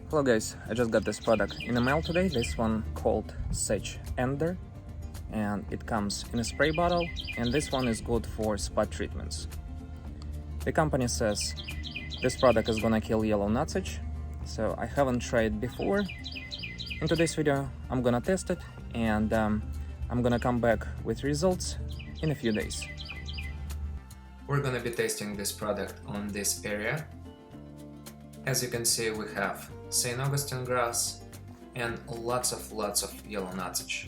Hello guys, I just got this product in the mail today, this one called Sedge Ender, and it comes in a spray bottle, and this one is good for spot treatments. The company says this product is gonna kill yellow nutsedge, so I haven't tried before. In today's video I'm gonna test it, and I'm gonna come back with results in a few days. We're gonna be testing this product on this area. As you can see, we have St Augustine grass and lots of yellow nutsedge.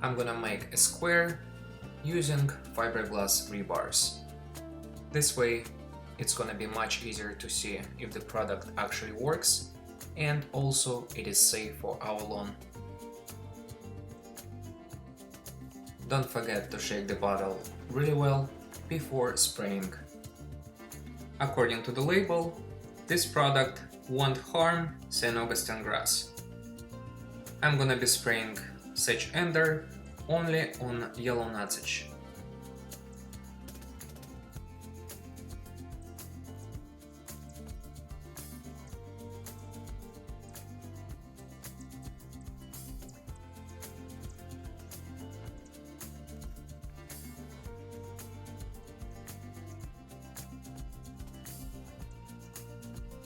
I'm gonna make a square using fiberglass rebars. This way it's gonna be much easier to see if the product actually works, and also it is safe for our lawn. Don't forget to shake the bottle really well before spraying. According to the label, this product won't harm St Augustine grass. I'm gonna be spraying Sedge Ender only on yellow nutsedge.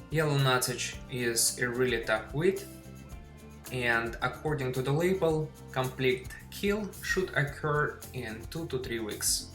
Yellow nutsedge is a really tough weed, and according to the label, complete kill should occur in 2 to 3 weeks.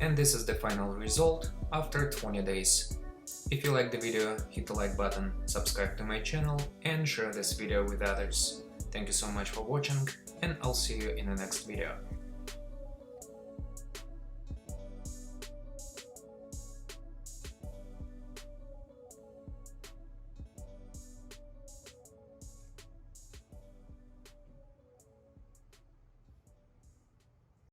And this is the final result after 20 days. If you like the video, hit the like button, subscribe to my channel and share this video with others. Thank you so much for watching, and I'll see you in the next video.